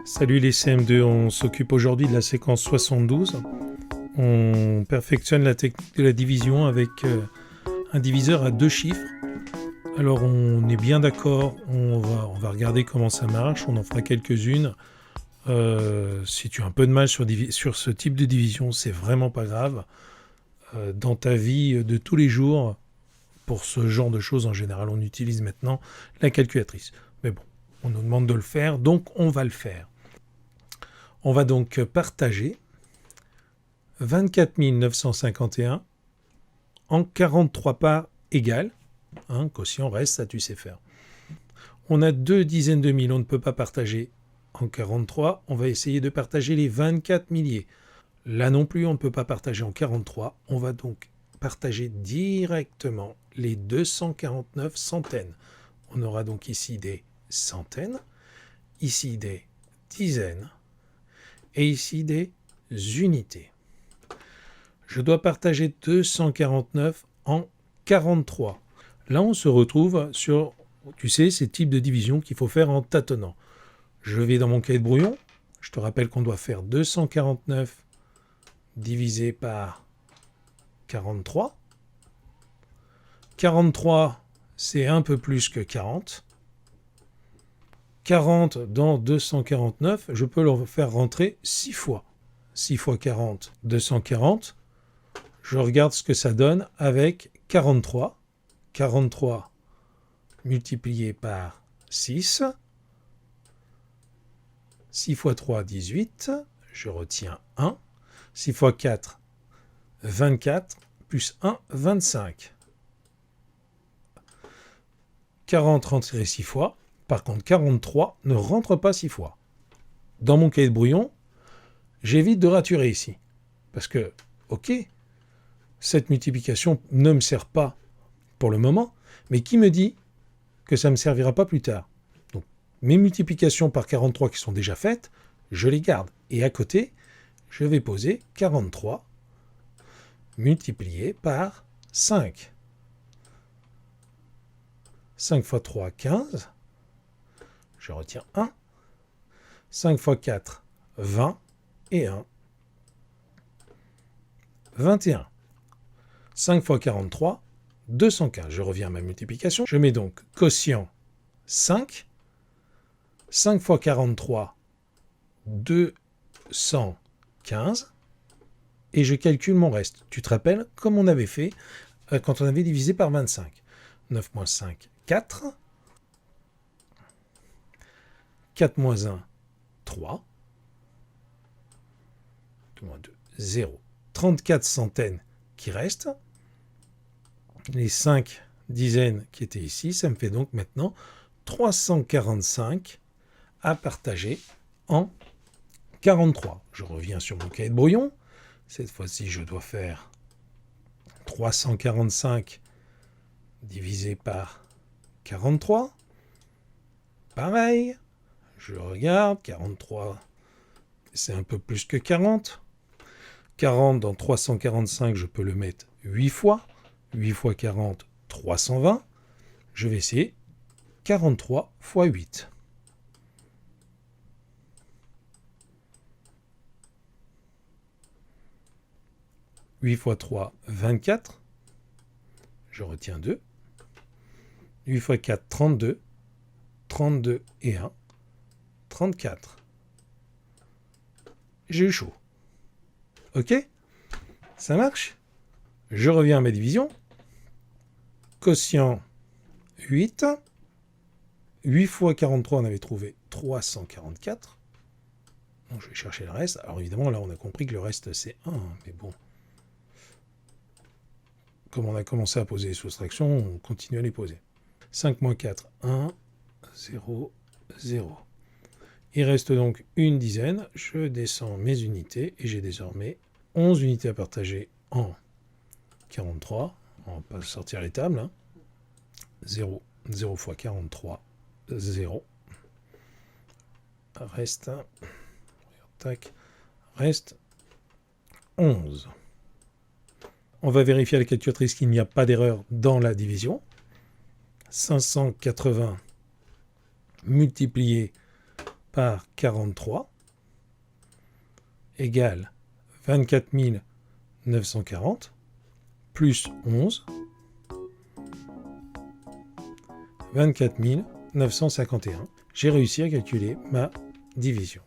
Salut les CM2, on s'occupe aujourd'hui de la séquence 72. On perfectionne la technique de la division avec un diviseur à deux chiffres. Alors on est bien d'accord, on va regarder comment ça marche, on en fera quelques-unes. Si tu as un peu de mal sur ce type de division, c'est vraiment pas grave. Dans ta vie de tous les jours, pour ce genre de choses, en général, on utilise maintenant la calculatrice. Mais bon, on nous demande de le faire, donc on va le faire. On va donc partager 24 951 en 43 parts égales. Quotient reste, ça tu sais faire. On a 2 dizaines de mille, on ne peut pas partager en 43. On va essayer de partager les 24 milliers. Là non plus, on ne peut pas partager en 43. On va donc partager directement les 249 centaines. On aura donc ici des centaines, ici des dizaines, et ici des unités. Je dois partager 249 en 43. Là, on se retrouve sur, tu sais, ces types de divisions qu'il faut faire en tâtonnant. Je vais dans mon cahier de brouillon. Je te rappelle qu'on doit faire 249 divisé par 43. 43, c'est un peu plus que 40. 40 dans 249, je peux le faire rentrer 6 fois. 6 fois 40, 240. Je regarde ce que ça donne avec 43. 43 multiplié par 6. 6 fois 3, 18. Je retiens 1. 6 fois 4, 24. Plus 1, 25. 40 rentré 6 fois. Par contre, 43 ne rentre pas 6 fois. Dans mon cahier de brouillon, j'évite de raturer ici. Parce que, ok, cette multiplication ne me sert pas pour le moment, mais qui me dit que ça ne me servira pas plus tard? Donc, mes multiplications par 43 qui sont déjà faites, je les garde. Et à côté, je vais poser 43 multiplié par 5. 5 fois 3, 15. Je retiens 1. 5 fois 4, 20. Et 1, 21. 5 fois 43, 215. Je reviens à ma multiplication. Je mets donc quotient 5. 5 fois 43, 215. Et je calcule mon reste. Tu te rappelles, comme on avait fait quand on avait divisé par 25. 9 moins 5, 4. 4 moins 1, 3. 2 moins 2, 0. 34 centaines qui restent. Les 5 dizaines qui étaient ici, ça me fait donc maintenant 345 à partager en 43. Je reviens sur mon cahier de brouillon. Cette fois-ci, je dois faire 345 divisé par 43. Pareil, je regarde, 43, c'est un peu plus que 40. 40 dans 345, je peux le mettre 8 fois. 8 fois 40, 320. Je vais essayer 43 fois 8. « 8 fois 3, 24. Je retiens 2. 8 fois 4, 32. 32 et 1, 34. J'ai eu chaud. Ok? Ça marche? Je reviens à ma division. Quotient 8. 8 fois 43, on avait trouvé 344. Donc je vais chercher le reste. Alors évidemment, là, on a compris que le reste, c'est 1. Mais bon. Comme on a commencé à poser les soustractions, on continue à les poser. 5 moins 4, 1. 0, 0. Il reste donc une dizaine. Je descends mes unités et j'ai désormais 11 unités à partager en 43. On va pas sortir les tables. 0, 0 fois 43, 0. Reste, tac, reste 11. On va vérifier à la calculatrice qu'il n'y a pas d'erreur dans la division. 580 multiplié par 43 égale 24 940 plus 11, 24 951. J'ai réussi à calculer ma division.